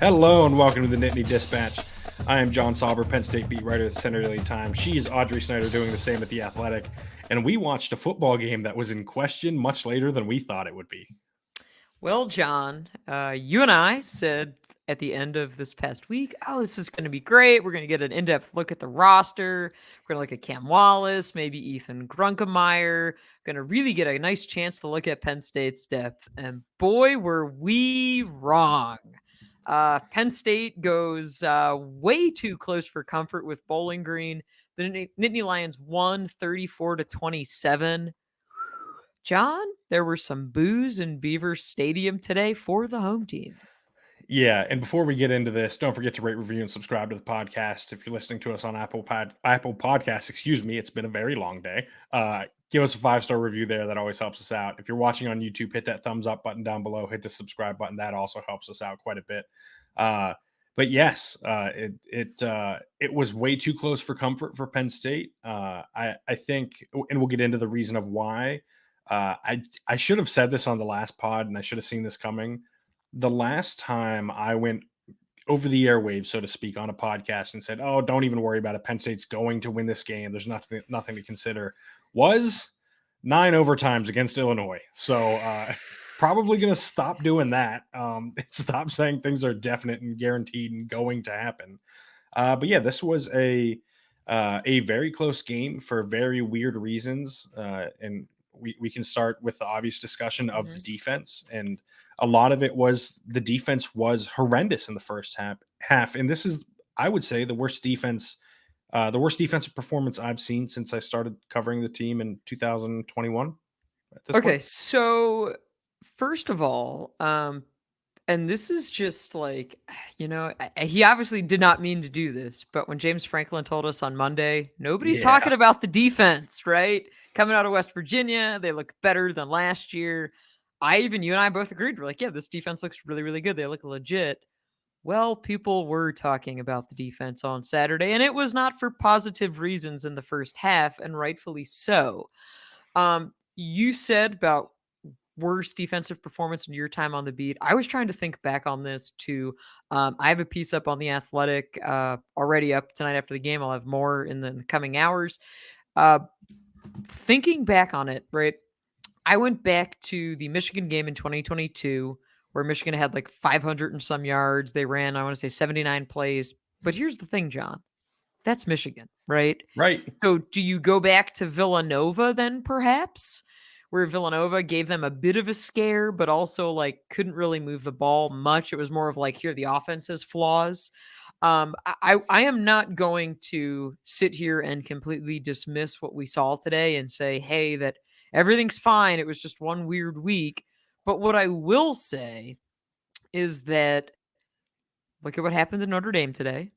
Hello and welcome to the Nittany Dispatch. I am John Sauber, Penn State beat writer at the Center Daily Times. She is Audrey Snyder doing the same at The Athletic. And we watched a football game that was in question much later than we thought it would be. Well, John, you and I said at the end of this past week, this is going to be great. We're going to get an in-depth look at the roster. We're going to look at Cam Wallace, maybe Ethan Grunkemeyer. Going to really get a nice chance to look at Penn State's depth. And boy, were we wrong. Penn State goes way too close for comfort with Bowling Green. The Nittany Lions won 34-27. John, there were some boos in Beaver Stadium today for the home team. Yeah, and before we get into this, don't forget to rate, review, and subscribe to the podcast. If you're listening to us on Apple Podcasts, it's been a very long day. Give us a 5-star review there. That always helps us out. If you're watching on YouTube, hit that thumbs up button down below. Hit the subscribe button. That also helps us out quite a bit. But yes, it was way too close for comfort for Penn State. I think, and we'll get into the reason of why. I should have said this on the last pod, and I should have seen this coming. The last time I went over the airwaves, so to speak, on a podcast and said, "Oh, don't even worry about it. Penn State's going to win this game. There's nothing to consider," was 9 overtimes against Illinois. So probably going to stop doing that. Stop saying things are definite and guaranteed and going to happen. But yeah, this was a very close game for very weird reasons, and we can start with the obvious discussion of the defense. And a lot of it was the defense was horrendous in the first half. And this is, I would say, the worst defensive performance I've seen since I started covering the team in 2021. Okay, so first of all, and this is just like, he obviously did not mean to do this, but when James Franklin told us on Monday, nobody's talking about the defense, right? Coming out of West Virginia, they look better than last year. You and I both agreed. We're like, yeah, this defense looks really, really good. They look legit. Well, people were talking about the defense on Saturday, and it was not for positive reasons in the first half, and rightfully so. You said about worst defensive performance in your time on the beat. I was trying to think back on this too. I have a piece up on The Athletic already up tonight after the game. I'll have more in the coming hours. Thinking back on it, right? I went back to the Michigan game in 2022 where Michigan had like 500 and some yards. They ran, I want to say 79 plays. But here's the thing, John. That's Michigan, right? Right. So do you go back to Villanova then perhaps? Where Villanova gave them a bit of a scare, but also like couldn't really move the ball much. It was more of like, here, the offense has flaws. I am not going to sit here and completely dismiss what we saw today and say, hey, that everything's fine. It was just one weird week. But what I will say is that look at what happened to Notre Dame today.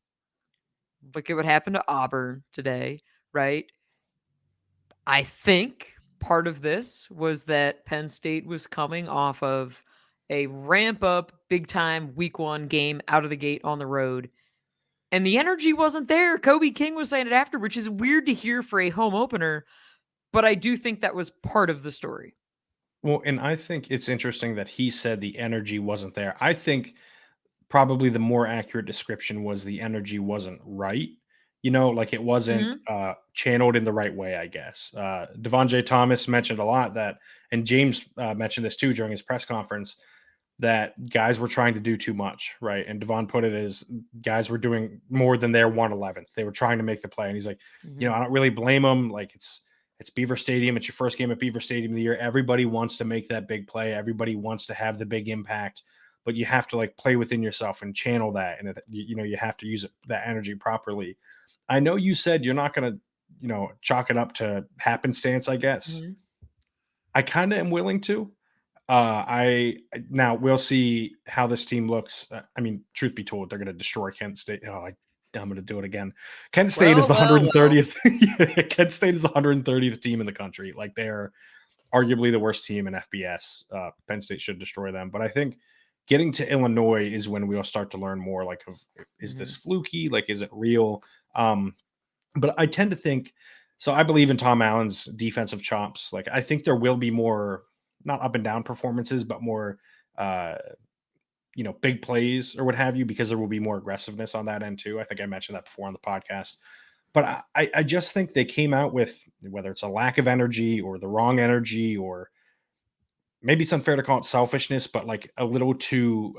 Look at what happened to Auburn today, right? I think part of this was that Penn State was coming off of a ramp up big time week 1 game out of the gate on the road. And the energy wasn't there. Kobe King was saying it after, which is weird to hear for a home opener. But I do think that was part of the story. Well, and I think it's interesting that he said the energy wasn't there. I think probably the more accurate description was the energy wasn't right. Like it wasn't channeled in the right way, I guess. Devon J. Thomas mentioned a lot that, and James mentioned this too during his press conference, that guys were trying to do too much, right? And Devon put it as guys were doing more than their 1/11th. They were trying to make the play. And he's like, I don't really blame them. Like it's Beaver Stadium. It's your first game at Beaver Stadium of the year. Everybody wants to make that big play. Everybody wants to have the big impact, but you have to like play within yourself and channel that. And you have to use that energy properly. I know you said you're not going to, chalk it up to happenstance, I guess. I kind of am willing to. Now we'll see how this team looks. I mean, truth be told, they're going to destroy Kent State. I'm going to do it again. Kent State is the 130th. Kent State is the 130th team in the country. Like they're arguably the worst team in FBS. Penn State should destroy them. But I think getting to Illinois is when we'll start to learn more. Like, is this fluky? Like, is it real? But I tend to think. So I believe in Tom Allen's defensive chops. Like I think there will be more, not up and down performances, but more big plays or what have you, because there will be more aggressiveness on that end too. I think I mentioned that before on the podcast. But I just think they came out with, whether it's a lack of energy or the wrong energy, or maybe it's unfair to call it selfishness, but like a little too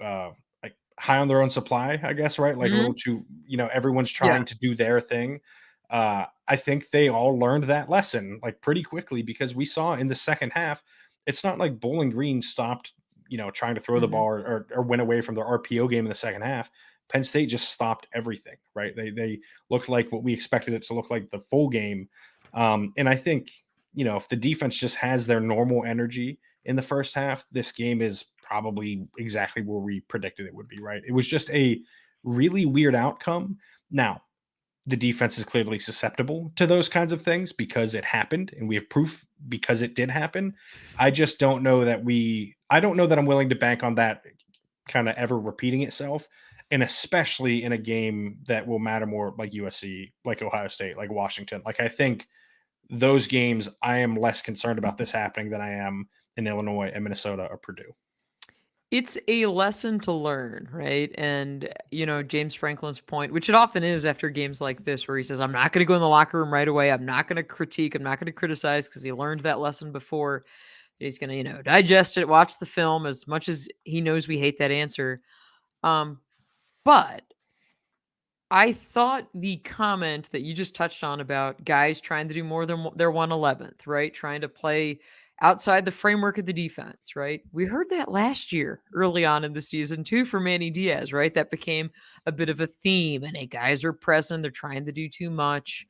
like high on their own supply, I guess, right? Like a little Mhm. too, everyone's Yeah. trying to do their thing. I think they all learned that lesson like pretty quickly, because we saw in the second half, it's not like Bowling Green stopped, trying to throw the Mhm. ball, or went away from their RPO game in the second half. Penn State just stopped everything, right? They looked like what we expected it to look like the full game. And I think, if the defense just has their normal energy in the first half, this game is probably exactly where we predicted it would be, right? It was just a really weird outcome. Now, the defense is clearly susceptible to those kinds of things because it happened, and we have proof because it did happen. I just don't know that I don't know that I'm willing to bank on that kind of ever repeating itself. And especially in a game that will matter more, like USC, like Ohio State, like Washington. Like, I think those games, I am less concerned about this happening than I am in Illinois and Minnesota or Purdue. It's a lesson to learn, right? And, James Franklin's point, which it often is after games like this, where he says, I'm not going to go in the locker room right away. I'm not going to critique. I'm not going to criticize, because he learned that lesson before. He's going to, digest it, watch the film, as much as he knows we hate that answer. But I thought the comment that you just touched on about guys trying to do more than their 111th, right? Trying to play outside the framework of the defense, right? We heard that last year early on in the season too for Manny Diaz, right? That became a bit of a theme, and hey, guys are pressing, they're trying to do too much.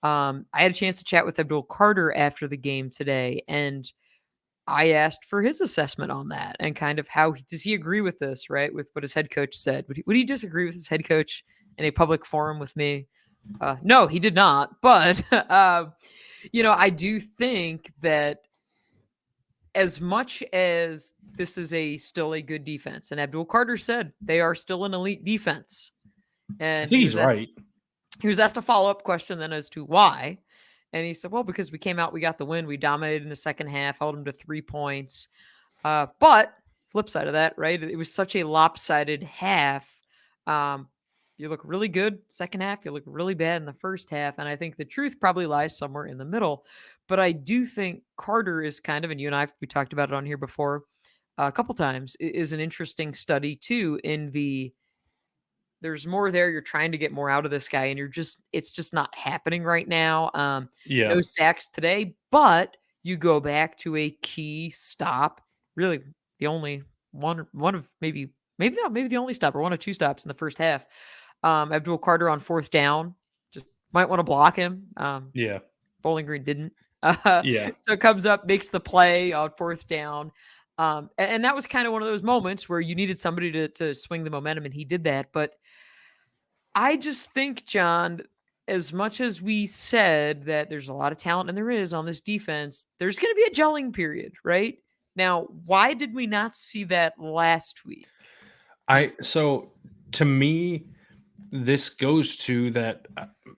I had a chance to chat with Abdul Carter after the game today, and I asked for his assessment on that and kind of how does he agree with this, right? With what his head coach said. Would he disagree with his head coach in a public forum with me? No, he did not. But, I do think that as much as this is still a good defense, and Abdul Carter said they are still an elite defense. I And think he's right. he was asked a follow-up question then as to why. And he said, well, because we came out, we got the win. We dominated in the second half, held them to 3 points. But flip side of that, right? It was such a lopsided half. Um, you look really good second half. You look really bad in the first half. And I think the truth probably lies somewhere in the middle. But I do think Carter is kind of, and you and we talked about it on here before a couple times, is an interesting study too in there's more there. You're trying to get more out of this guy, and it's just not happening right now. Yeah. No sacks today, but you go back to a key stop, really the only one of maybe the only stop, or one of two stops in the first half. Abdul Carter on fourth down, just might want to block him. Yeah. Bowling Green didn't. Uh, Yeah. so it comes up, makes the play on fourth down. And that was kind of one of those moments where you needed somebody to swing the momentum, and he did that. But I just think, John, as much as we said that there's a lot of talent, and there is on this defense, there's going to be a gelling period, right? Now, why did we not see that last week? Do you So to me, this goes to that,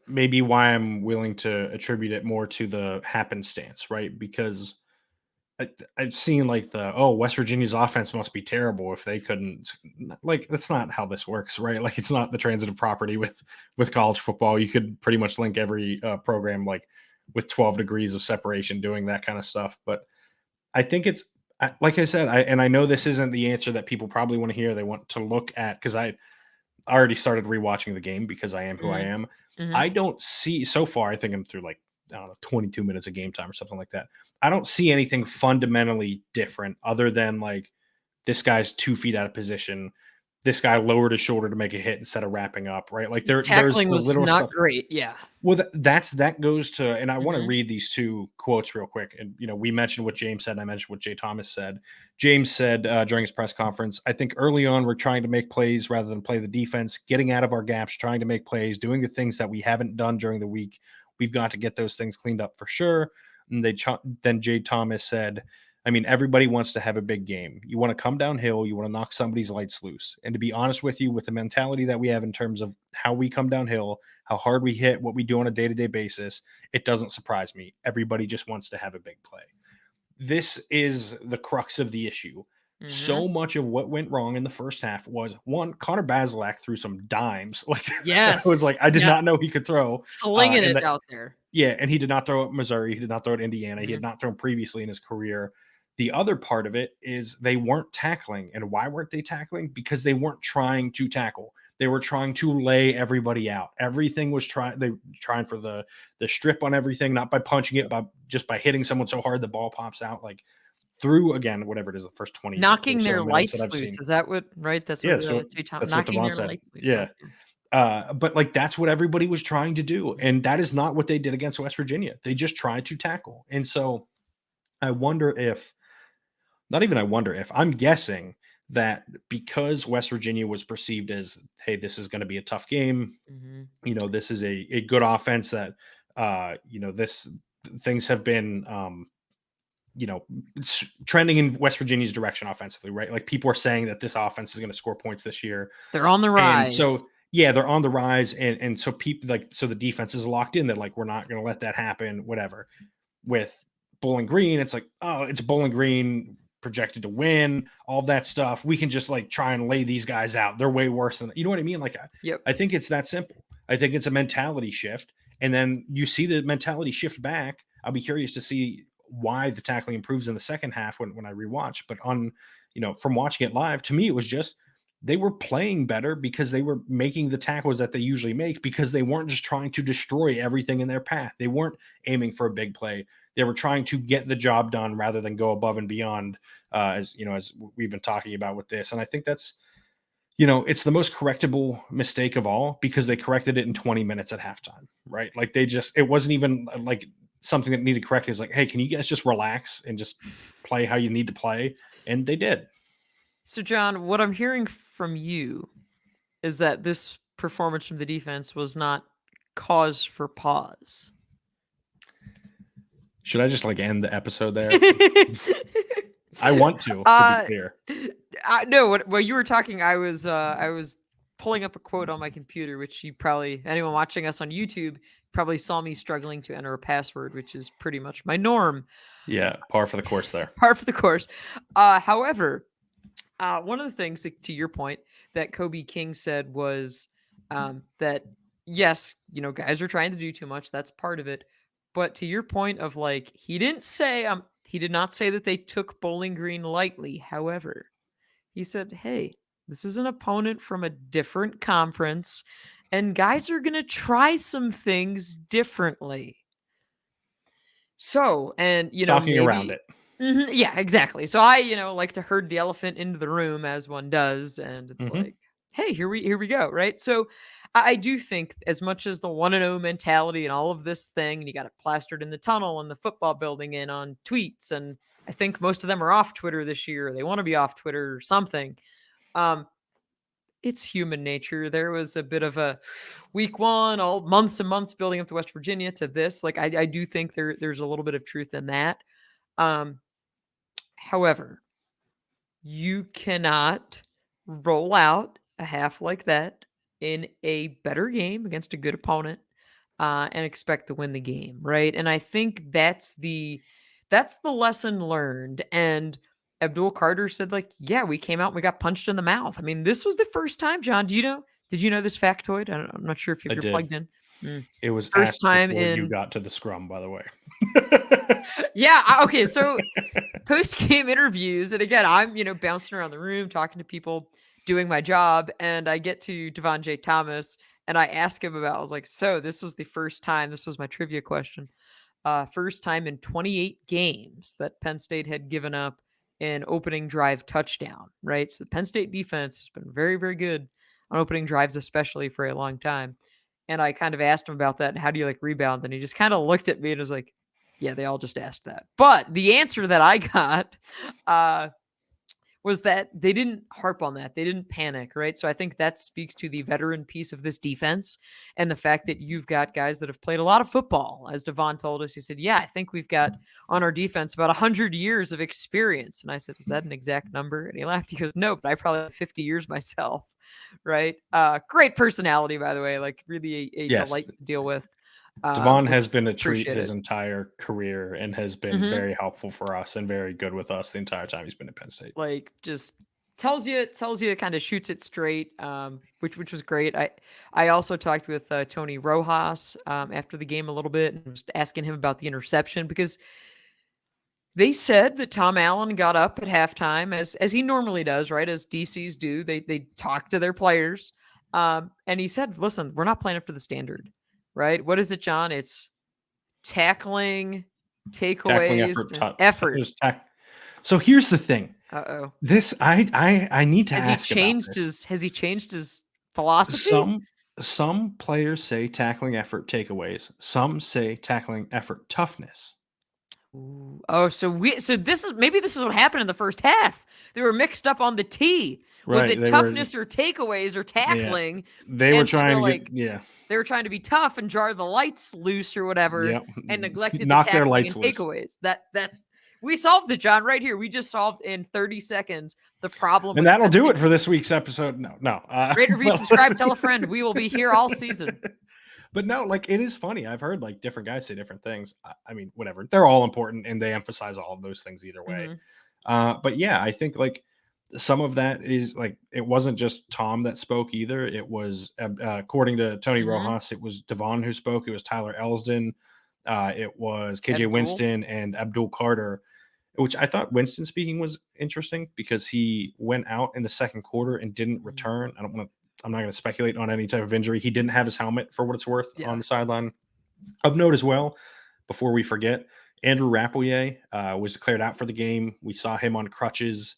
maybe why I'm willing to attribute it more to the happenstance, right? Because I've seen like West Virginia's offense must be terrible if they couldn't, like, that's not how this works, right? Like, it's not the transitive property with college football. You could pretty much link every program like with 12 degrees of separation doing that kind of stuff. But I think like I said, I know this isn't the answer that people probably want to hear. They want to look at, because I already started rewatching the game because I am who I Mhm, am. mhm. I don't see so far. I think I'm through like, I don't know, 22 minutes of game time or something like that. I don't see anything fundamentally different other than like this guy's 2 feet out of position. This guy lowered his shoulder to make a hit instead of wrapping up, right? Like there's Tackling the was little not stuff. great. Yeah. Well, that goes to, and I want to Mhm. read these two quotes real quick. And we mentioned what James said, and I mentioned what Jay Thomas said. James said during his press conference, "I think early on we're trying to make plays rather than play the defense, getting out of our gaps, trying to make plays, doing the things that we haven't done during the week. We've got to get those things cleaned up for sure." And then Jay Thomas said, I mean, everybody wants to have a big game. You want to come downhill. You want to knock somebody's lights loose. And to be honest with you, with the mentality that we have in terms of how we come downhill, how hard we hit, what we do on a day-to-day basis, it doesn't surprise me. Everybody just wants to have a big play. This is the crux of the issue. So much of what went wrong in the first half was, one, Connor Bazelak threw some dimes. Like, I was Yes. like, I did Yes. not know he could throw. Slinging And it that, out there. yeah, and he did not throw at Missouri. He did not throw at Indiana. He Mhm. had not thrown previously in his career. The other part of it is they weren't tackling. And why weren't they tackling? Because they weren't trying to tackle. They were trying to lay everybody out. Everything was they trying for the strip on everything, not by punching it, but just by hitting someone so hard the ball pops out. Like, through, again, whatever it is, the first 20 or Knocking so their minutes that lights I've loose. seen. Is that what right? That's Yeah, what, so Jay Tom that's what knocking Devon their said. lights loose. Yeah. But like that's what everybody was trying to do. And that is not what they did against West Virginia. They just tried to tackle. And so I wonder if, not even I wonder if, I'm guessing that because West Virginia was perceived as, hey, this is going to be a tough game, Mhm. this is a good offense that, this things have been, it's trending in West Virginia's direction offensively, right? Like people are saying that this offense is going to score points this year. They're on the And rise. so, yeah, they're on the rise. And so people like, so the defense is locked in that like, we're not going to let that happen, whatever. With Bowling Green, it's like, oh, it's Bowling Green projected to win, all that stuff. We can just like try and lay these guys out. They're way worse than, you know what I mean? Like, Yep. I think it's that simple. I think it's a mentality shift. And then you see the mentality shift back. I'll be curious to see why the tackling improves in the second half when I rewatch. But on, from watching it live, to me, it was just they were playing better because they were making the tackles that they usually make because they weren't just trying to destroy everything in their path. They weren't aiming for a big play. They were trying to get the job done rather than go above and beyond, as we've been talking about with this. And I think that's, it's the most correctable mistake of all because they corrected it in 20 minutes at halftime, right? Like it wasn't even like something that needed correcting. It's like, hey, can you guys just relax and just play how you need to play? And they did. So, John, what I'm hearing from you is that this performance from the defense was not cause for pause. Should I just like end the episode there? I want to be clear. No, while you were talking, I was pulling up a quote on my computer, which anyone watching us on YouTube probably saw me struggling to enter a password, which is pretty much my norm. Yeah, par for the course there. Par for the course. However, one of the things, to your point, that Kobe King said was that, yes, guys are trying to do too much. That's part of it. But to your point of like, he did not say that they took Bowling Green lightly. However, he said, hey, this is an opponent from a different conference, and guys are going to try some things differently. So, and, Talking around maybe. it. Yeah, exactly. So I, like to herd the elephant into the room as one does. And it's like, hey, here we go. Right. So I do think as much as the 1-0 mentality and all of this thing, and you got it plastered in the tunnel and the football building and on tweets. And I think most of them are off Twitter this year. They want to be off Twitter or something. It's human nature. There was a bit of a week one, all months and months building up to West Virginia to this. Like I do think there's a little bit of truth in that. However, you cannot roll out a half like that in a better game against a good opponent and expect to win the game, right? And I think that's the lesson learned. And Abdul Carter said, like, yeah, we came out and we got punched in the mouth. I mean, this was the first time, John. Did you know this factoid? I'm not sure if you're plugged in. It was First asked time before you in. got to the scrum, by the way. Yeah. Okay. So post-game interviews, and again, I'm bouncing around the room talking to people, doing my job, and I get to Devon J. Thomas, and I ask him about. I was like, "So this was the first time. This was my trivia question. First time in 28 games that Penn State had given up an opening drive touchdown. Right. So the Penn State defense has been very, very good on opening drives, especially for a long time." And I kind of asked him about that. And how do you like rebound? And he just kind of looked at me and was like, yeah, they all just asked that. But the answer that I got was that they didn't harp on that. They didn't panic, right? So I think that speaks to the veteran piece of this defense and the fact that you've got guys that have played a lot of football. As Devon told us, he said, yeah, I think we've got on our defense about 100 years of experience. And I said, is that an exact number? And he laughed. He goes, no, but I probably have 50 years myself, right? Great personality, by the way, like really a Yes. delight to deal with. Devon which has been a treat appreciate his it. entire career and has been Mhm. very helpful for us and very good with us the entire time he's been at Penn State. Like, just tells you, kind of shoots it straight, which was great. I also talked with Tony Rojas after the game a little bit and was asking him about the interception because they said that Tom Allen got up at halftime as he normally does, right? As DCs do. They talk to their players. And he said, "Listen, we're not playing up to the standard." Right? What is it, John? It's tackling, Tackling takeaways, effort, and I thought it effort. was So here's the thing. Uh-oh. This I need to Has he ask about changed this. his philosophy? Some players say tackling effort takeaways. Some say tackling effort toughness. Ooh. Oh, so this is what happened in the first half. They were mixed up on the T. Was Right. it They were toughness or takeaways or yeah. tackling? They were And so trying they're to get like yeah. they were trying to be tough and jar the lights loose or whatever Yep. and neglected the Knock their tackling lights and loose. takeaways. That's we solved it, John, right here. We just solved in 30 seconds the problem And with that'll Penn do State. it for this week's episode. No. Rate, review, subscribe, tell a friend. We will be here all season. But no, like it is funny. I've heard like different guys say different things. I mean, whatever. They're all important and they emphasize all of those things either way. But yeah, I think like some of that is like it wasn't just Tom that spoke either. It was according to Tony Rojas, it was Devon who spoke. It was Tyler Elsdon. It was KJ Abdul. Winston and Abdul Carter, which I thought Winston speaking was interesting because he went out in the second quarter and didn't return. I'm not going to speculate on any type of injury. He didn't have his helmet for what it's worth on the sideline. Of note as well, before we forget, Andrew Rapplier was declared out for the game. We saw him on crutches,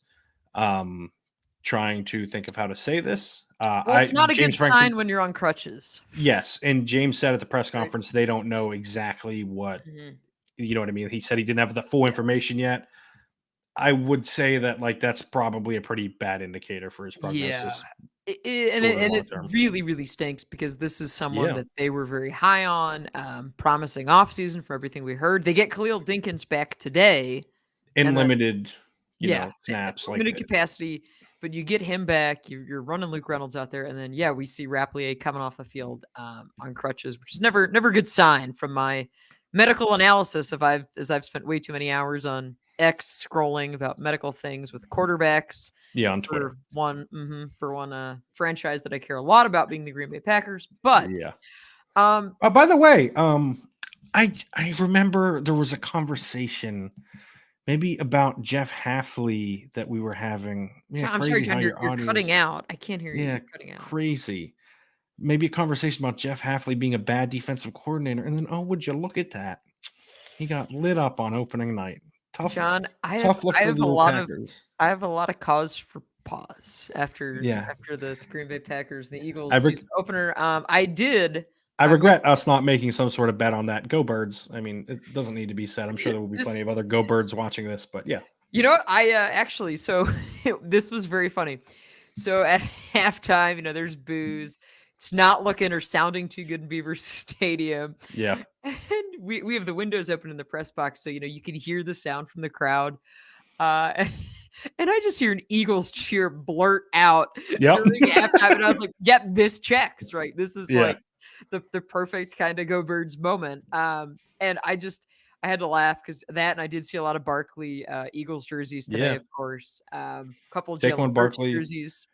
trying to think of how to say this. Well, it's not a good James Franklin, sign when you're on crutches. yes, and James said at the press conference they don't know exactly what you know what I mean. He said he didn't have the full information yet. I would say that like that's probably a pretty bad indicator for his prognosis. And it really, really stinks because this is someone that they were very high on, promising offseason for everything we heard. They get Khalil Dinkins back today. In limited, snaps. Limited capacity, but you get him back. You're running Luke Reynolds out there. And then, we see Rapplier coming off the field on crutches, which is never a good sign from my medical analysis as I've spent way too many hours on X scrolling about medical things with quarterbacks. Yeah, on Twitter. For one franchise that I care a lot about, being the Green Bay Packers. But by the way, I remember there was a conversation maybe about Jeff Hafley that we were having. Yeah, I'm sorry, John, you're cutting out. I can't hear you. Yeah, you're cutting out. Crazy. Maybe a conversation about Jeff Hafley being a bad defensive coordinator, and then would you look at that? He got lit up on opening night. Tough, John. I have a lot of cause for pause after the Green Bay Packers and the Eagles season opener. I regret us not making some sort of bet on that. Go Birds. I mean, it doesn't need to be said. I'm sure there will be plenty of other Go Birds watching this, but yeah. You know what? This was very funny. So at halftime, there's booze. It's not looking or sounding too good in Beaver Stadium. Yeah. And we have the windows open in the press box, so you can hear the sound from the crowd. And I just hear an Eagles cheer blurt out during halftime, and I was like, "Yep, this checks, right? This is like the perfect kind of Go Birds moment." And I had to laugh because that, and I did see a lot of Barkley Eagles jerseys today, of course. Couple of Jalen Barkley jerseys.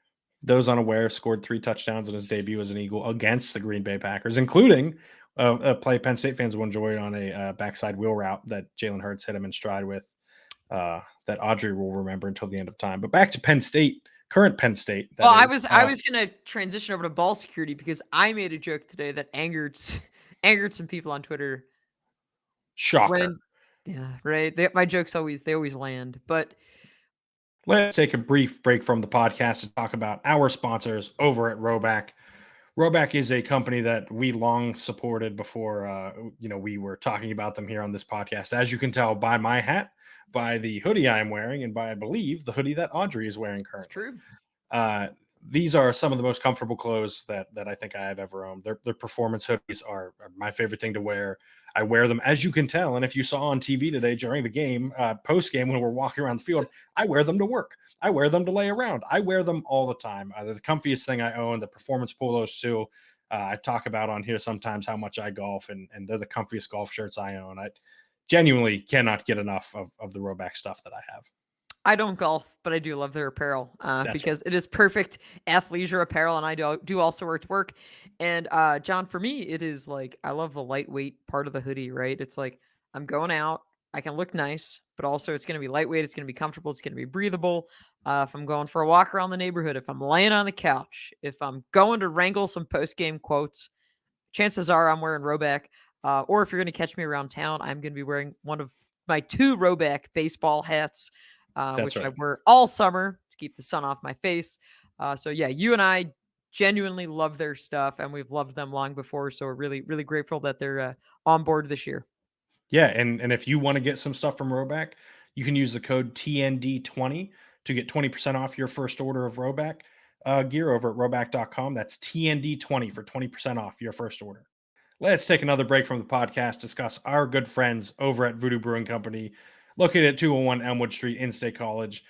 Those unaware, scored 3 touchdowns in his debut as an Eagle against the Green Bay Packers, including a play Penn State fans will enjoy on a backside wheel route that Jalen Hurts hit him in stride with, that Audrey will remember until the end of time. But back to Penn State, current Penn State. I was going to transition over to ball security because I made a joke today that angered some people on Twitter. Shocker. My jokes always land, but let's take a brief break from the podcast to talk about our sponsors over at Roback. Roback is a company that we long supported before, we were talking about them here on this podcast. As you can tell by my hat, by the hoodie I'm wearing, and by, I believe, the hoodie that Audrey is wearing currently. It's true. These are some of the most comfortable clothes that I think I have ever owned. Their performance hoodies are my favorite thing to wear. I wear them, as you can tell, and if you saw on TV today during the game, post-game when we're walking around the field, I wear them to work. I wear them to lay around. I wear them all the time. They're the comfiest thing I own. The performance polos too. I talk about on here sometimes how much I golf, and they're the comfiest golf shirts I own. I genuinely cannot get enough of the Roback stuff that I have. I don't golf, but I do love their apparel That's right. because it is perfect athleisure apparel, and I do also wear it to work. And John, for me, it is like I love the lightweight part of the hoodie. Right? It's like I'm going out, I can look nice, but also it's going to be lightweight. It's going to be comfortable. It's going to be breathable. If I'm going for a walk around the neighborhood, if I'm laying on the couch, if I'm going to wrangle some post game quotes, chances are I'm wearing Roback. Or if you're going to catch me around town, I'm going to be wearing one of my 2 Roback baseball hats, That's which I right. wear all summer to keep the sun off my face. So yeah, you and I genuinely love their stuff, and we've loved them long before. So we're really, really grateful that they're on board this year. Yeah, and if you want to get some stuff from Roback, you can use the code TND20 to get 20% off your first order of Roback gear over at roback.com. That's TND20 for 20% off your first order. Let's take another break from the podcast, discuss our good friends over at Voodoo Brewing Company, located at 201 Elmwood Street in State College.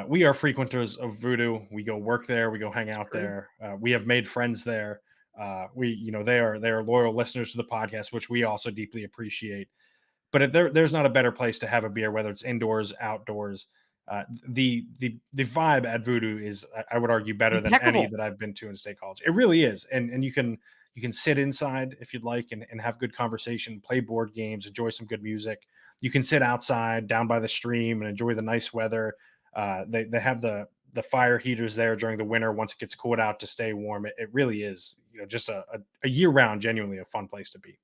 We are frequenters of Voodoo. We go work there. We go hang out True. there. We have made friends there. They are loyal listeners to the podcast, which we also deeply appreciate. But there's not a better place to have a beer, whether it's indoors, outdoors. The vibe at Voodoo is, I would argue, better than any Impeccable. that I've been to in State College. It really is, and you can sit inside if you'd like and have good conversation, play board games, enjoy some good music. You can sit outside down by the stream and enjoy the nice weather. They have the fire heaters there during the winter once it gets cooled out to stay warm. It really is, just a year round, genuinely a fun place to be.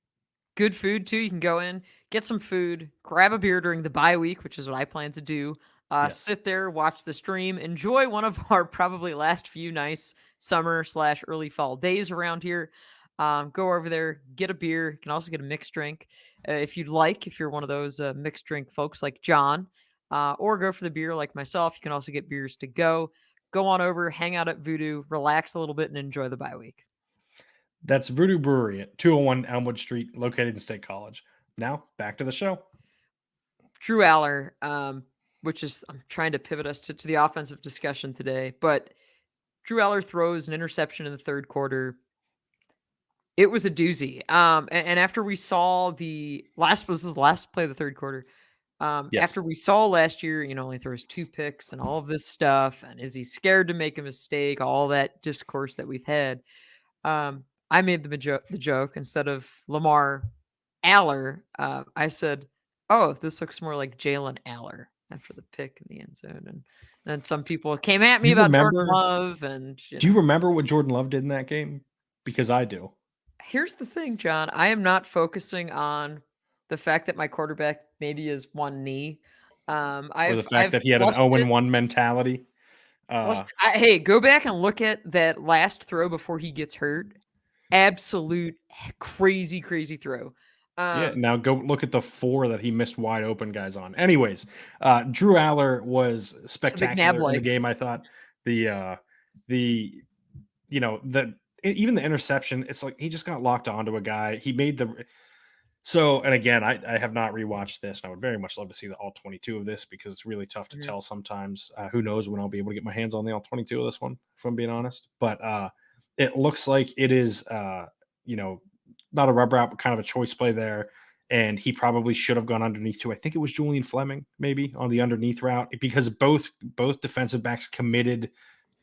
Good food too. You can go in, get some food, grab a beer during the bye week, which is what I plan to do. Yes. Sit there, watch the stream, enjoy one of our probably last few nice summer/early fall days around here. Go over there, get a beer. You can also get a mixed drink if you'd like, if you're one of those mixed drink folks like John, or go for the beer like myself. You can also get beers to go. Go on over, hang out at Voodoo, relax a little bit, and enjoy the bye week. That's Voodoo Brewery at 201 Elmwood Street, located in State College. Now, back to the show. Drew Allar, which is I'm trying to pivot us to the offensive discussion today, but Drew Allar throws an interception in the third quarter. It was a doozy. And after we saw the last play of the third quarter. Yes. After we saw last year, he throws 2 picks and all of this stuff, and is he scared to make a mistake? All that discourse that we've had. I made the joke instead of Lamar Allar. I said, "Oh, this looks more like Jalen Allar after the pick in the end zone." And then some people came at Do me you about Jordan remember? Love, and Do you remember what Jordan Love did in that game? Because I do. here's the thing, John. I am not focusing on the fact that my quarterback maybe is one knee. Or the fact I've that he had an flushed 0 it. 1 mentality. Hey, go back and look at that last throw before he gets hurt. Absolute crazy, crazy throw. Yeah. Now go look at the 4 that he missed wide open guys on. Anyways, Drew Aller was It's a McNabb spectacular in the like. game. I thought the even the interception. It's like he just got locked onto a guy. He made the So, and again, I have not rewatched this, and I would very much love to see the all 22 of this because it's really tough to Mhm. tell sometimes. Who knows when I'll be able to get my hands on the all 22 of this one, if I'm being honest. But it looks like it is, not a rubber out, but kind of a choice play there. And he probably should have gone underneath too. I think it was Julian Fleming, maybe on the underneath route, because both defensive backs committed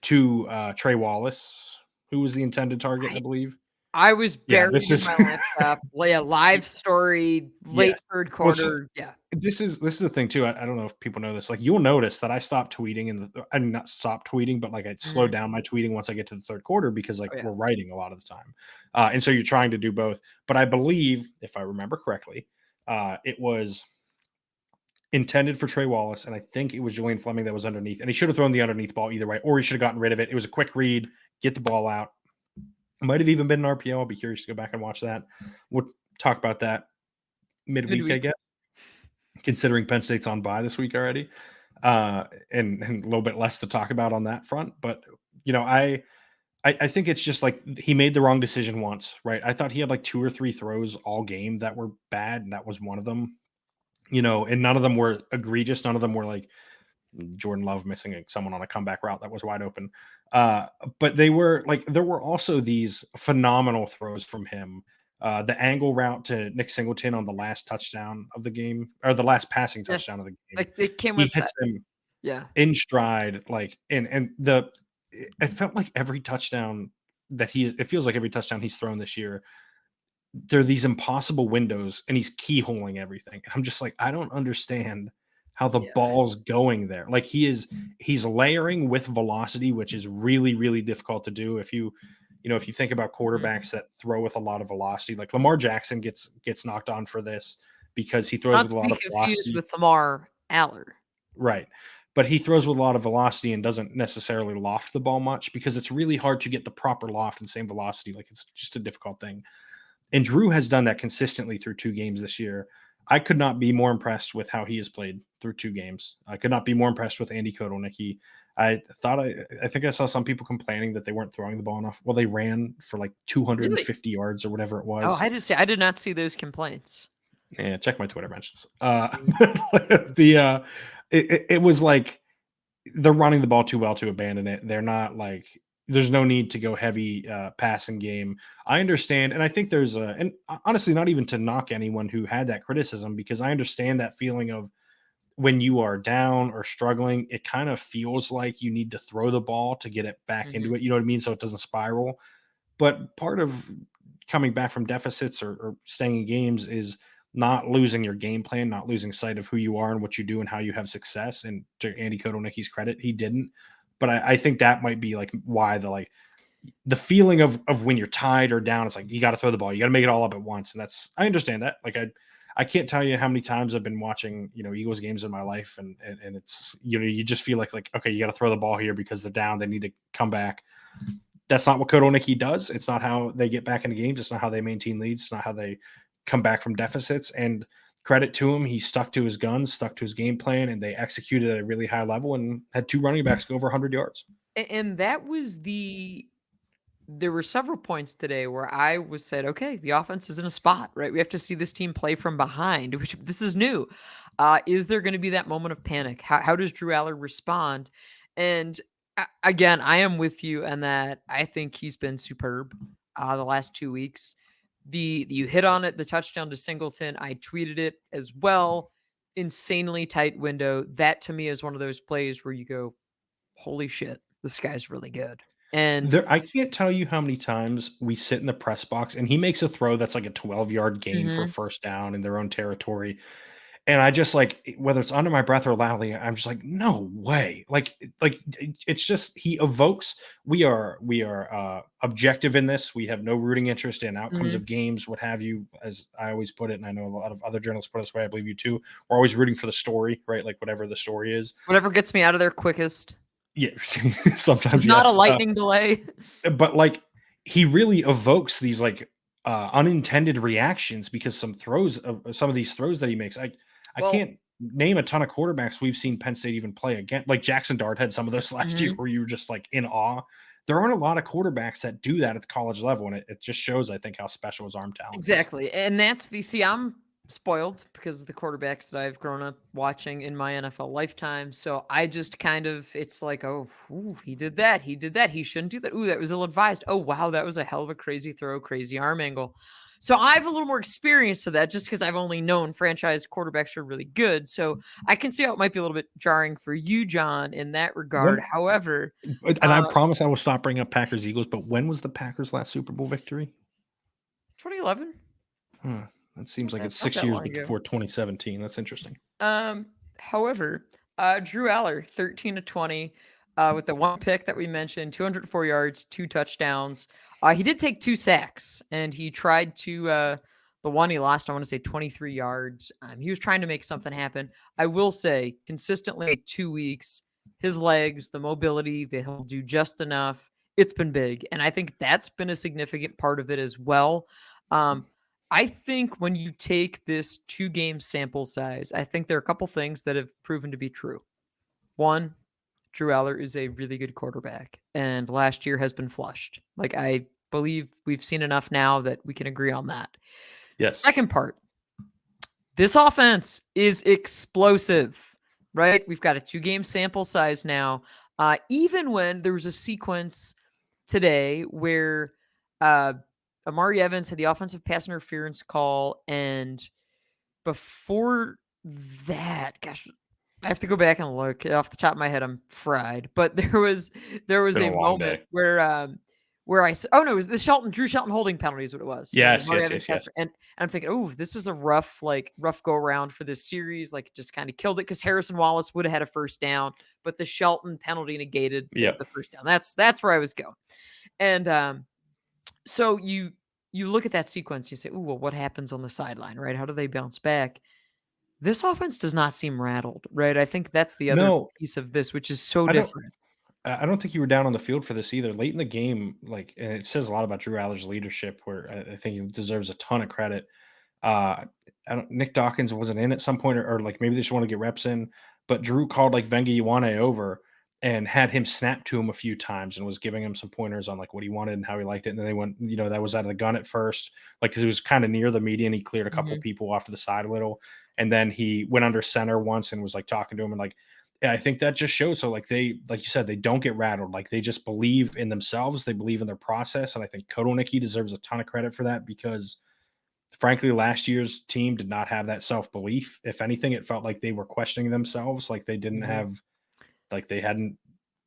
to Trey Wallace, who was the intended target, I believe. I was Yeah, buried this in is my laptop. Yeah, live story, yeah. late third Well, so quarter. Yeah. this is the thing too. I don't know if people know this. Like, you'll notice that I stopped tweeting, and I mean, not stop tweeting, but like I slowed Mhm. down my tweeting once I get to the third quarter because like Oh, yeah. we're writing a lot of the time, and so you're trying to do both. But I believe, if I remember correctly, it was intended for Trey Wallace, and I think it was Julian Fleming that was underneath, and he should have thrown the underneath ball either way, or he should have gotten rid of it. It was a quick read, get the ball out. Might have even been an RPO. I'll be curious to go back and watch that. We'll talk about that midweek, I Midweek. guess, considering Penn State's on bye this week already, and a little bit less to talk about on that front. But I think it's just like he made the wrong decision once, right? I thought he had like 2 or 3 throws all game that were bad, and that was one of them. And none of them were egregious. None of them were like Jordan Love missing someone on a comeback route that was wide open. But there were also these phenomenal throws from him. The angle route to Nick Singleton on the last touchdown of the game, or the last passing Yes. touchdown of the game. Like it came He with that. hits him Yeah. in stride, it felt like every touchdown it feels like every touchdown he's thrown this year, there are these impossible windows and he's keyholing everything. I'm just like, I don't understand how the Yeah. ball's going there. Like he's layering with velocity, which is really, really difficult to do. If you think about quarterbacks that throw with a lot of velocity, like Lamar Jackson gets knocked on for this because he throws Not with a to lot be of confused velocity. with Lamar Allar. Right. But he throws with a lot of velocity and doesn't necessarily loft the ball much because it's really hard to get the proper loft and same velocity. Like it's just a difficult thing. And Drew has done that consistently through 2 games this year. I could not be more impressed with how he has played through 2 games. I could not be more impressed with Andy Kotelnicki. I think I saw some people complaining that they weren't throwing the ball enough. Well, they ran for like Really? 250 yards or whatever it Oh, was. I did not see those complaints. Yeah, check my Twitter mentions. It was like they're running the ball too well to abandon it. They're not like there's no need to go heavy passing game. I understand, and I think and honestly, not even to knock anyone who had that criticism because I understand that feeling of when you are down or struggling, it kind of feels like you need to throw the ball to get it back into it. You know what I mean? So it doesn't spiral. But part of coming back from deficits or staying in games is not losing your game plan, not losing sight of who you are and what you do and how you have success. And to Andy Kotelnicki's credit, he didn't. But I think that might be like why the feeling of when you're tied or down, it's like you got to throw the ball, you got to make it all up at once. And I understand that. Like I can't tell you how many times I've been watching Eagles games in my life, and it's you just feel like okay, you got to throw the ball here because they're down, they need to come back. That's not what Kotelnicki does. It's not how they get back into games. It's not how they maintain leads. It's not how they come back from deficits. And credit to him, he stuck to his guns, stuck to his game plan, and they executed at a really high level and had 2 running backs go over 100 yards. And that was there were several points today where I was said, okay, the offense is in a spot, right? We have to see this team play from behind, which this is new. Is there going to be that moment of panic? How does Drew Allar respond? And again, I am with you in that I think he's been superb the last 2 weeks. You hit on it, the touchdown to Singleton. I tweeted it as well. Insanely tight window. That to me is one of those plays where you go, holy shit, this guy's really good. And I can't tell you how many times we sit in the press box and he makes a throw that's like a 12-yard gain for a first down in their own territory. And I just like, whether it's under my breath or loudly, I'm just like, no way. Like it's just, he evokes, we are objective in this. We have no rooting interest in outcomes of games, what have you, as I always put it. And I know a lot of other journalists put it this way. I believe you too. We're always rooting for the story, right? Like whatever the story is. whatever gets me out of there quickest. Yeah. Sometimes It's not a yes. lightning delay. But like he really evokes these like unintended reactions because some of these throws that he makes. I can't name a ton of quarterbacks we've seen Penn State even play again. Like Jackson Dart had some of those last year where you were just like in awe. There aren't a lot of quarterbacks that do that at the college level, and it just shows, I think, how special his arm talent is. Exactly. And that's I'm spoiled because of the quarterbacks that I've grown up watching in my NFL lifetime. So I just kind of, it's like, oh, ooh, he did that. He did that. He shouldn't do that. Ooh, that was ill-advised. Oh, wow, that was a hell of a crazy throw, crazy arm angle. So I have a little more experience to that just because I've only known franchise quarterbacks are really good. So I can see how it might be a little bit jarring for you, John, in that regard. However, And I promise I will stop bringing up Packers Eagles, but when was the Packers' last Super Bowl victory? 2011. That seems like it's 6 years before 2017. That's interesting. However, Drew Allar, 13 to 20, with the one pick that we mentioned, 204 yards, 2 touchdowns. He did take 2 sacks, and he tried to the one he lost, I want to say 23 yards. He was trying to make something happen. I will say, consistently 2 weeks, his legs, the mobility, he'll do just enough. It's been big, and I think that's been a significant part of it as well. I think when you take this 2-game sample size, I think there are a couple things that have proven to be true. One, Drew Allar is a really good quarterback, and last year has been flushed. Like, I believe we've seen enough now that we can agree on that. Yes. Second part, this offense is explosive. right? We've got a 2-game sample size now. Even when there was a sequence today where Amari Evans had the offensive pass interference call, and before that, gosh, I have to go back and look. Off the top of my head, I'm fried. But there was Been a a long moment day. where it was the Drew Shelton holding penalty is what it was. The Yes, Amari yes, Evans yes, yes. and I'm thinking, oh, this is a rough go around for this series. Like, it just kind of killed it because Harrison Wallace would have had a first down, but the Shelton penalty negated Yep. the first down. That's where I was going. And so you look at that sequence, you say, "Ooh, well, what happens on the sideline, right? How do they bounce back?" This offense does not seem rattled, right? I think that's the other No, piece of this, which is so I don't. different. I don't think you were down on the field for this either. Late in the game, like, and it says a lot about Drew Allar's leadership, where I think he deserves a ton of credit. Nick Dawkins wasn't in at some point, or like maybe they just want to get reps in, but Drew called like Venga Ioane over and had him snap to him a few times and was giving him some pointers on like what he wanted and how he liked it. And then they went, that was out of the gun at first, like, because it was kind of near the median. He cleared a couple Mhm. people off to the side a little, and then he went under center once and was like talking to him, and like, yeah, I think that just shows. So like like you said, they don't get rattled. Like, they just believe in themselves. They believe in their process. And I think Kotelnicki deserves a ton of credit for that, because frankly, last year's team did not have that self-belief. If anything, it felt like they were questioning themselves. Like, they didn't Mhm. have, like, they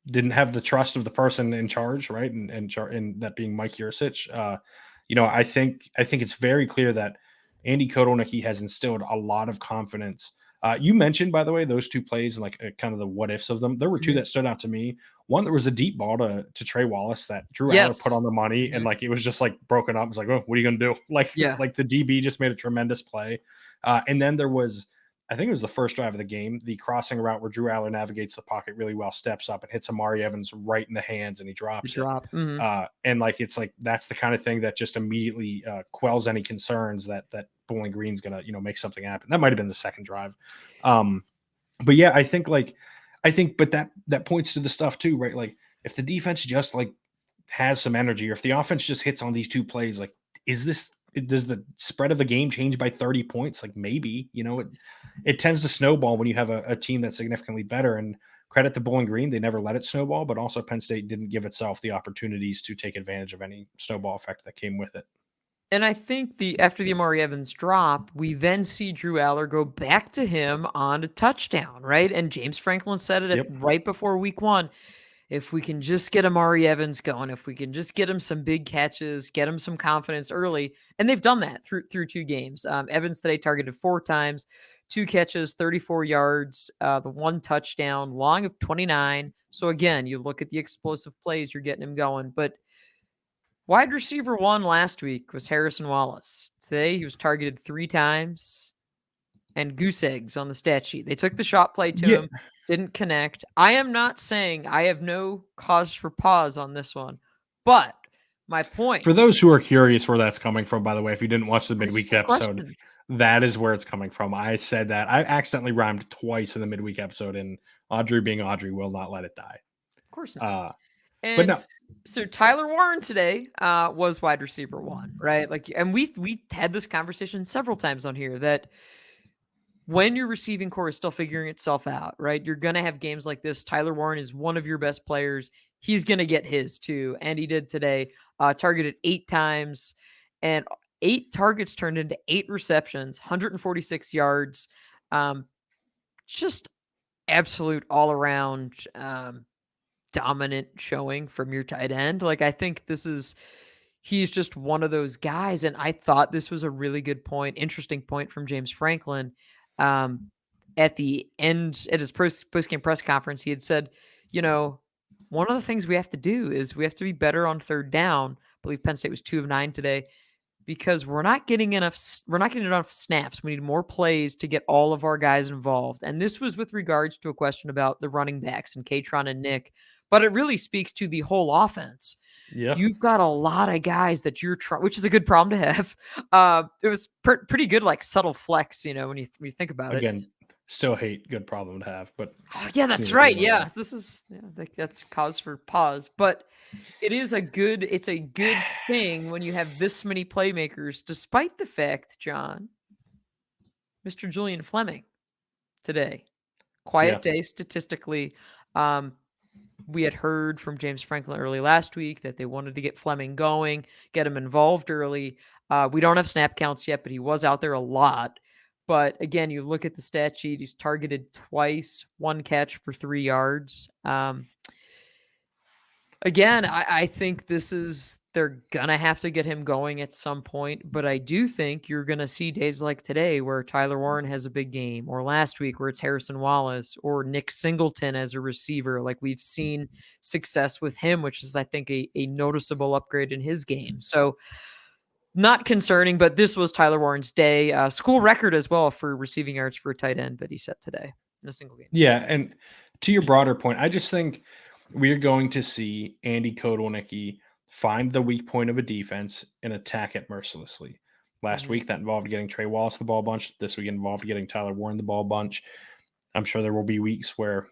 didn't have the trust of the person in charge. Right. And that being Mike Yursich. I think it's very clear that Andy Kotelnicki has instilled a lot of confidence. You mentioned, by the way, those two plays and like kind of the what ifs of them. There were two Mhm. that stood out to me. One, there was a deep ball to Trey Wallace that Drew Aller put Yes. on the money, and Mhm. like it was just like broken up. It's like, oh, what are you gonna do? Like, Yeah. like the DB just made a tremendous play. And then there was, I think it was the first drive of the game, the crossing route where Drew Aller navigates the pocket really well, steps up and hits Amari Evans right in the hands, and he The drops it. drop. Mhm. And like, it's like that's the kind of thing that just immediately quells any concerns that Bowling Green's gonna make something happen. That might have been the second drive. Um, but yeah, but that points to the stuff too, right? Like, if the defense just like has some energy, or if the offense just hits on these two plays, like, does the spread of the game change by 30 points? Like, maybe, it tends to snowball when you have a team that's significantly better. And credit to Bowling Green, they never let it snowball, but also Penn State didn't give itself the opportunities to take advantage of any snowball effect that came with it. And I think after the Amari Evans drop, we then see Drew Aller go back to him on a touchdown, right? And James Franklin said it Yep. right before week 1. If we can just get Amari Evans going, if we can just get him some big catches, get him some confidence early, and they've done that through 2 games. Evans today targeted 4 times, 2 catches, 34 yards, the 1 touchdown, long of 29. So again, you look at the explosive plays, you're getting him going. But wide receiver 1 last week was Harrison Wallace. Today he was targeted 3 times and goose eggs on the stat sheet. They took the shot play to Yeah. him, didn't connect. I am not saying I have no cause for pause on this one, but my point, For those who are curious where that's coming from, by the way, if you didn't watch the I just midweek have episode, questions. that is where it's coming from. I said that. I accidentally rhymed twice in the midweek episode, and Audrey being Audrey will not let it die. Of course not. Uh, but And no, so Tyler Warren today was wide receiver 1, right? Like, and we had this conversation several times on here that when your receiving core is still figuring itself out, right? You're going to have games like this. Tyler Warren is one of your best players. He's going to get his too. And he did today. Targeted 8 times, and 8 targets turned into 8 receptions, 146 yards. Just absolute all around dominant showing from your tight end. Like, I think he's just one of those guys. And I thought this was a really good point, interesting point from James Franklin. Um, at the end, at his post-game press conference, he had said, one of the things we have to do is we have to be better on 3rd down. I believe Penn State was 2 of 9 today, because we're not getting enough snaps. We need more plays to get all of our guys involved. And this was with regards to a question about the running backs and Kaytron and Nick, but it really speaks to the whole offense. yeah, You've got a lot of guys that you're trying, which is a good problem to have. It was pretty good, like subtle flex, when you think about it. again, still hate good problem to have, but Oh, yeah, it's that's neither here right. nor there. Yeah, that's cause for pause, but it's a good thing when you have this many playmakers, despite the fact, John, Mr. Julian Fleming today, quiet day statistically. We had heard from James Franklin early last week that they wanted to get Fleming going, get him involved early. We don't have snap counts yet, but he was out there a lot. But again, you look at the stat sheet, he's targeted twice, 1 catch for 3 yards. Again, I think they're going to have to get him going at some point, but I do think you're going to see days like today where Tyler Warren has a big game, or last week where it's Harrison Wallace or Nick Singleton as a receiver. Like we've seen success with him, which is, I think, a noticeable upgrade in his game. So not concerning, but this was Tyler Warren's day. School record as well for receiving yards for a tight end that he set today in a single game. Yeah, and to your broader point, I just think we're going to see Andy Kotelnicki find the weak point of a defense and attack it mercilessly. Last week, that involved getting Trey Wallace the ball a bunch. This week involved getting Tyler Warren the ball a bunch. I'm sure there will be weeks where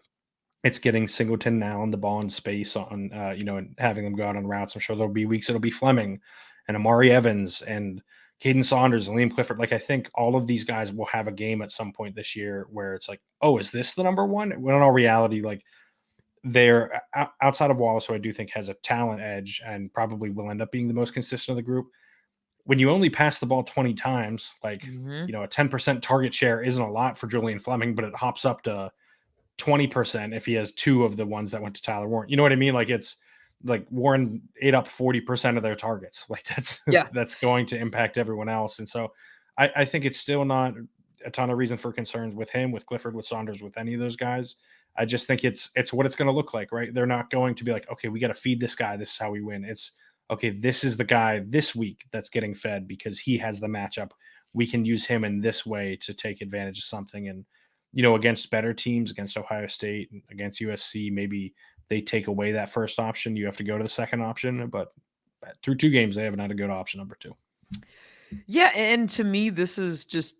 it's getting Singleton now and the ball in space on, and having them go out on routes. I'm sure there'll be weeks it'll be Fleming and Amari Evans and Caden Saunders and Liam Clifford. Like, I think all of these guys will have a game at some point this year where it's like, oh, is this the number one? When in all reality, like, they're outside of Wallace, who I do think has a talent edge and probably will end up being the most consistent of the group. When you only pass the ball 20 times, like, a 10% target share isn't a lot for Julian Fleming, but it hops up to 20% if he has 2 of the ones that went to Tyler Warren. You know what I mean? Like, it's like Warren ate up 40% of their targets. Like that's going to impact everyone else. And so I think it's still not a ton of reason for concerns with him, with Clifford, with Saunders, with any of those guys. I just think it's what it's going to look like, right? They're not going to be like, okay, we got to feed this guy. This is how we win. It's okay. This is the guy this week that's getting fed because he has the matchup. We can use him in this way to take advantage of something. And, against better teams, against Ohio State, against USC, maybe they take away that first option. You have to go to the second option, but through 2 games, they haven't had to go to option number 2. Yeah. And to me, this is just,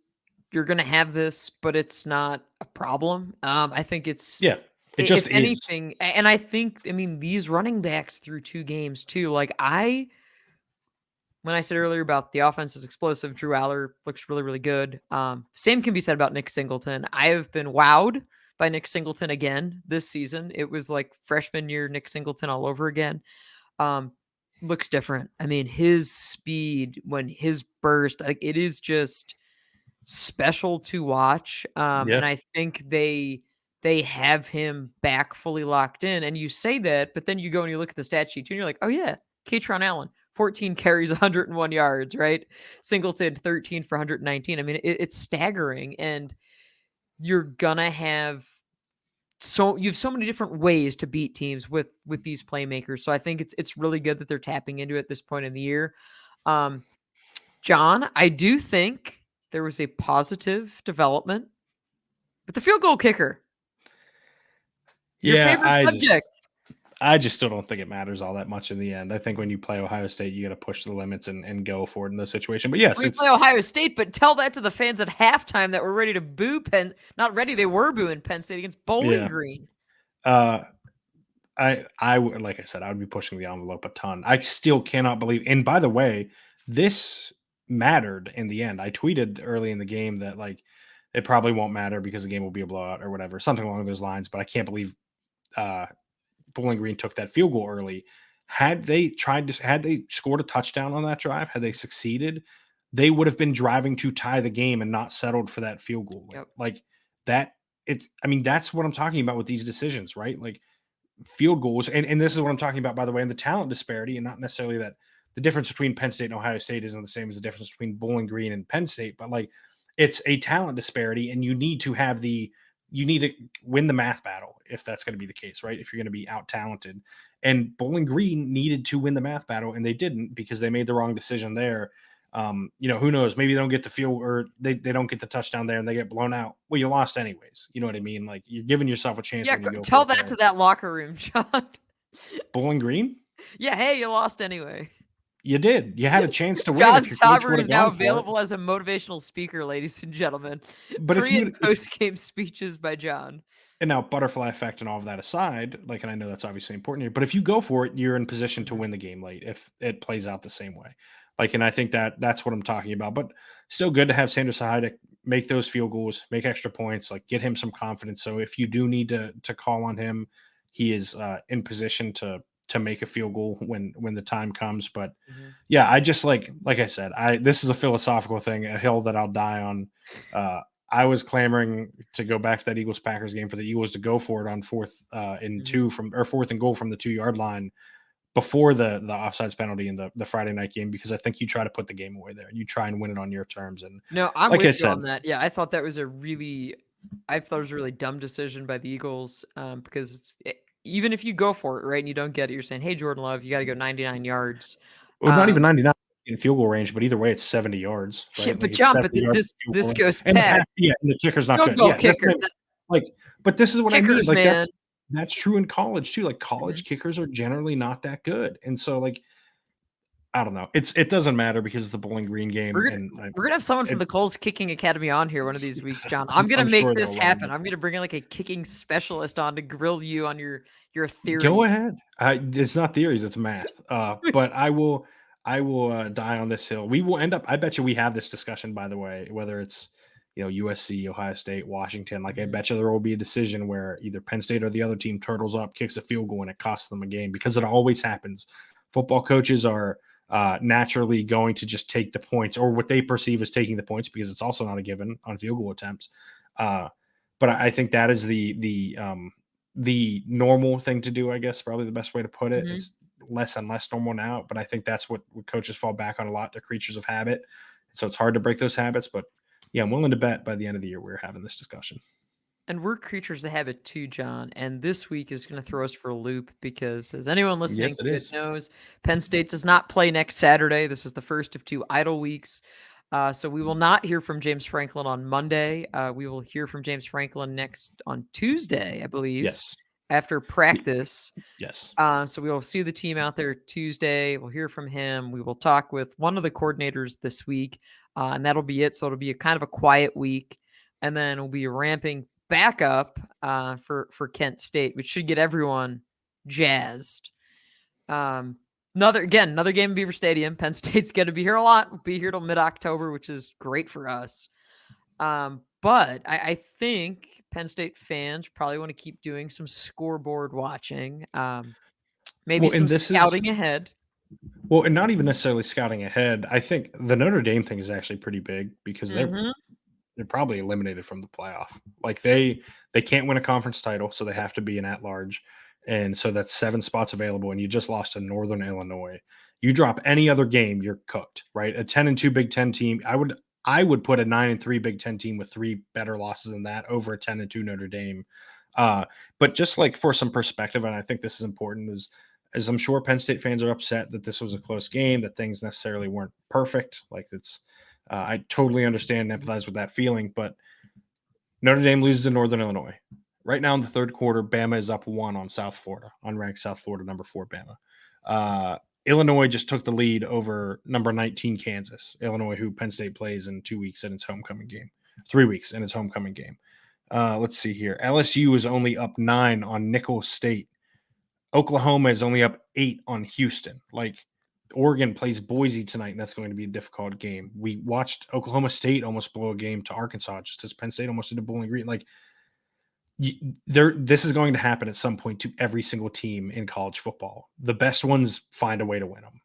you're going to have this, but it's not a problem. I think it's, it just if anything, and I think, these running backs through 2 games too, like when I said earlier about the offense is explosive, Drew Allar looks really, really good. Same can be said about Nick Singleton. I have been wowed by Nick Singleton again this season. It was like freshman year Nick Singleton all over again. Looks different. His speed, when his burst, like, it is just special to watch. And I think they have him back fully locked in. And you say that, but then you go and you look at the stat sheet too, and you're like, oh yeah, Kaytron Allen, 14 carries, 101 yards, right? Singleton, 13 for 119. It's staggering. And you're gonna have you have so many different ways to beat teams with these playmakers. So I think it's really good that they're tapping into it at this point in the year. John, I do think there was a positive development with the field goal kicker. Your favorite subject. I just still don't think it matters all that much in the end. I think when you play Ohio State, you got to push the limits and go for it in those situations. But yes, we play Ohio State, but tell that to the fans at halftime that were ready to boo Penn. Not ready, they were booing Penn State against Bowling Green. I like I said, I would be pushing the envelope a ton. I still cannot believe. And by the way, this mattered in the end. I tweeted early in the game that, like, it probably won't matter because the game will be a blowout or whatever, something along those lines. But I can't believe Bowling Green took that field goal early. Had they scored a touchdown on that drive, had they succeeded, they would have been driving to tie the game and not settled for that field goal. Yep. Like that. That's what I'm talking about with these decisions, right? Like, field goals. And this is what I'm talking about, by the way, in the talent disparity, and not necessarily that the difference between Penn State and Ohio State isn't the same as the difference between Bowling Green and Penn State, but like, it's a talent disparity, and you need to win the math battle if that's going to be the case, right? If you're going to be out talented. And Bowling Green needed to win the math battle, and they didn't because they made the wrong decision there. Who knows? Maybe they don't get the field, or they don't get the touchdown there and they get blown out. Well, you lost anyways. You know what I mean? Like, you're giving yourself a chance. Yeah, tell that to that locker room, John. Bowling Green? Yeah, hey, you lost anyway. You did. You had a chance to win. John Sauber is now available as a motivational speaker, ladies and gentlemen. But pre- and post-game speeches by John. And now, butterfly effect and all of that aside, like, and I know that's obviously important here, but if you go for it, you're in position to win the game late if it plays out the same way. Like, and I think that's what I'm talking about. But still good to have Sanders Hyde make those field goals, make extra points, like get him some confidence. So if you do need to call on him, he is in position to make a field goal when the time comes. But yeah, I just like I said, this is a philosophical thing, a hill that I'll die on. I was clamoring to go back to that Eagles Packers game for the Eagles to go for it on 4th and 2 or 4th and goal from the 2-yard line before the offsides penalty in the Friday night game, because I think you try to put the game away there. You try and win it on your terms. And no, I'm like with I you said, on that. Yeah, I thought it was a really dumb decision by the Eagles, because even if you go for it, right, and you don't get it, you're saying, hey, Jordan Love, you got to go 99 yards. well, not even 99 in field goal range, but either way, it's 70 yards, right? Yeah, Like but it's John, 70 yards this goes and past and the kicker's not field good. goal Yeah, kicker. but this is what I mean. Kickers, Like man. that's true in college too. Like college kickers are generally not that good, and so like I don't know. It doesn't matter because it's the Bowling Green game, We're gonna have someone from the Coles Kicking Academy on here one of these weeks, John. I'm gonna make sure this they'll love happen. it. I'm gonna bring in like a kicking specialist on to grill you on your theories. Go ahead. It's not theories, it's math. But I will die on this hill. We will end up. I bet you we have this discussion, by the way, whether it's USC, Ohio State, Washington. Like I bet you there will be a decision where either Penn State or the other team turtles up, kicks a field goal, and it costs them a game, because it always happens. Football coaches are naturally going to just take the points, or what they perceive as taking the points, because it's also not a given on field goal attempts. But I think that is the normal thing to do, I guess, probably the best way to put it. It's less and less normal now, but I think that's what coaches fall back on a lot. They're creatures of habit. So it's hard to break those habits, but yeah, I'm willing to bet by the end of the year we're having this discussion. And we're creatures of habit too, John. And this week is going to throw us for a loop because, as anyone listening to it knows, Penn State does not play next Saturday. This is the first of 2 idle weeks. So we will not hear from James Franklin on Monday. We will hear from James Franklin next on Tuesday, I believe. Yes. After practice. Yes. So we will see the team out there Tuesday. We'll hear from him. We will talk with one of the coordinators this week, and that'll be it. So it'll be a kind of a quiet week, and then we'll be ramping back up for Kent State, which should get everyone jazzed. Another game in Beaver Stadium. Penn State's going to be here a lot. We'll be here till mid-October, which is great for us. But I think Penn State fans probably want to keep doing some scoreboard watching, maybe some scouting ahead. Well, and not even necessarily scouting ahead. I think the Notre Dame thing is actually pretty big, because they're probably eliminated from the playoff. Like they can't win a conference title, so they have to be an at-large. And so that's 7 spots available, and you just lost to Northern Illinois. You drop any other game, you're cooked, right? A 10-2 Big Ten team. I would put a 9-3 Big Ten team with 3 better losses than that over a 10-2 Notre Dame. But just like for some perspective, and I think this is important, is I'm sure Penn State fans are upset that this was a close game, that things necessarily weren't perfect. Like I totally understand and empathize with that feeling, but Notre Dame loses to Northern Illinois. Right now in the third quarter, Bama is up 1 on South Florida, unranked South Florida, number 4 Bama. Illinois just took the lead over number 19 Kansas. Illinois, who Penn State plays in 2 weeks in its homecoming game. 3 weeks in its homecoming game. Let's see here. LSU is only up 9 on Nicholls State. Oklahoma is only up 8 on Houston. Like, Oregon plays Boise tonight, and that's going to be a difficult game. We watched Oklahoma State almost blow a game to Arkansas, just as Penn State almost did to Bowling Green. Like, this is going to happen at some point to every single team in college football. The best ones find a way to win them.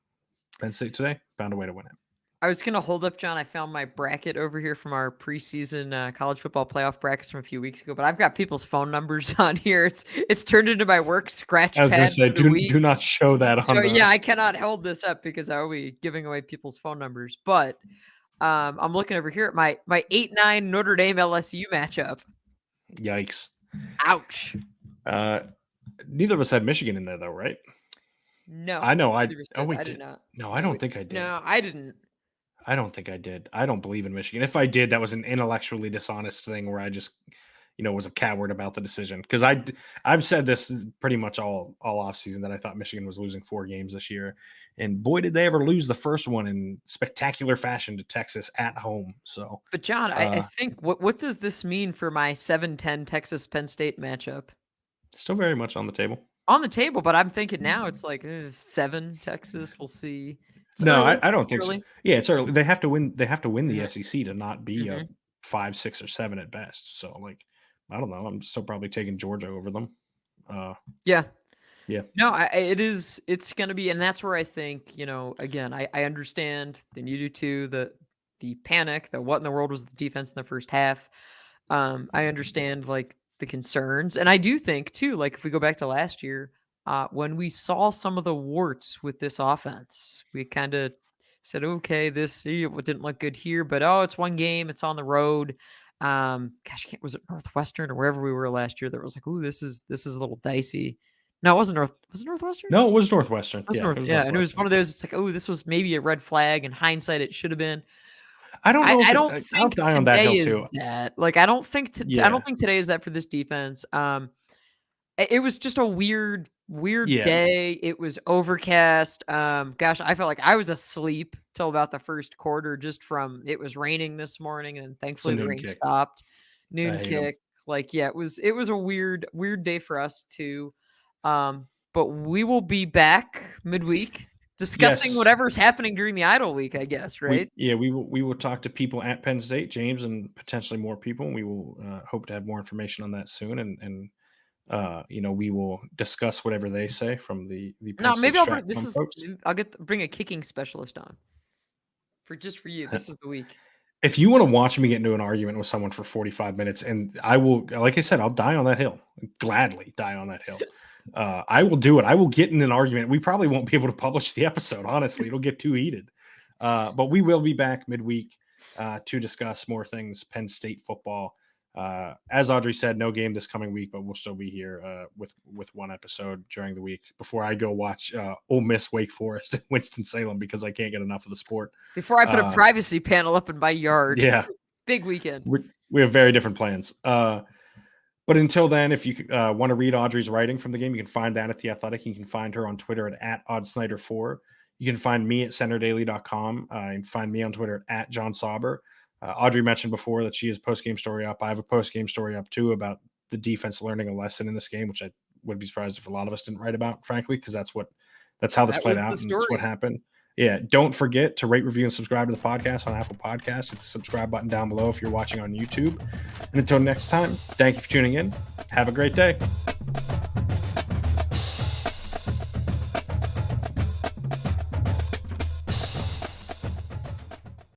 Penn State today found a way to win it. I was going to hold up, John. I found my bracket over here from our preseason college football playoff brackets from a few weeks ago, but I've got people's phone numbers on here. It's turned into my work scratch pad. I was going to say, do not show that on. Yeah, I cannot hold this up because I will be giving away people's phone numbers. But I'm looking over here at my 8-9 Notre Dame LSU matchup. Yikes! Ouch. Neither of us had Michigan in there, though, right? No, I know. I did not. No, I don't think I did. No, I didn't. I don't think I did. I don't believe in Michigan. If I did, that was an intellectually dishonest thing where I just, was a coward about the decision. Because I've said this pretty much all offseason that I thought Michigan was losing 4 games this year. And boy, did they ever lose the first one in spectacular fashion to Texas at home. So, but John, I think what does this mean for my 7-10 Texas Penn State matchup? Still very much on the table. On the table, but I'm thinking now it's like 7 Texas. We'll see. No, I don't think so. Yeah, it's early. They have to win. They have to win the SEC to not be a 5, 6, or 7 at best. So like, I don't know. I'm still probably taking Georgia over them. Yeah. Yeah. No, it's going to be, and that's where I think, again, I understand, and you do too, the panic, the what in the world was the defense in the first half. I understand like the concerns. And I do think too, like if we go back to last year, when we saw some of the warts with this offense, we kind of said, okay, this didn't look good here, but it's one game, it's on the road. Was it Northwestern or wherever we were last year that was like, this is a little dicey. No, it wasn't was it Northwestern? No, it was Northwestern. It was yeah, North, it was yeah, and it was Northwestern. one of those. It's like, this was maybe a red flag. In hindsight, it should have been. I don't know if I don't I'll think die on that today hill is too. that. Like, I don't think I don't think today is that for this defense. It was just a weird Yeah. day. It was overcast. Gosh, I felt like I was asleep till about the first quarter, just from it was raining this morning, and thankfully the noon rain kick. stopped. I Noon hate 'em. kick. Like, yeah, it was a weird day for us too. But we will be back midweek discussing Yes. whatever's happening during the idle week, I guess, right? We will talk to people at Penn State, James, and potentially more people. We will hope to have more information on that soon, and we will discuss whatever they say from the Penn No, State maybe Stratcom folks. I'll bring a kicking specialist on for you. This is the week. If you want to watch me get into an argument with someone for 45 minutes, and I will, like I said, I'll die on that hill. Gladly die on that hill. I will do it. I will get in an argument. We probably won't be able to publish the episode. Honestly, it'll get too heated. But we will be back midweek to discuss more things Penn State football. As Audrey said, no game this coming week, but we'll still be here with one episode during the week before I go watch Ole Miss Wake Forest at Winston-Salem because I can't get enough of the sport. Before I put a privacy panel up in my yard. Yeah. Big weekend. We have very different plans. But until then, if you want to read Audrey's writing from the game, you can find that at The Athletic. You can find her on Twitter at OddSnyder4. You can find me at CenterDaily.com. You can find me on Twitter at John Sauber. Audrey mentioned before that she has a post-game story up. I have a post-game story up, too, about the defense learning a lesson in this game, which I would be surprised if a lot of us didn't write about, frankly, because that's how this played out and that's what happened. Yeah, don't forget to rate, review, and subscribe to the podcast on Apple Podcasts. Hit the subscribe button down below if you're watching on YouTube. And until next time, thank you for tuning in. Have a great day.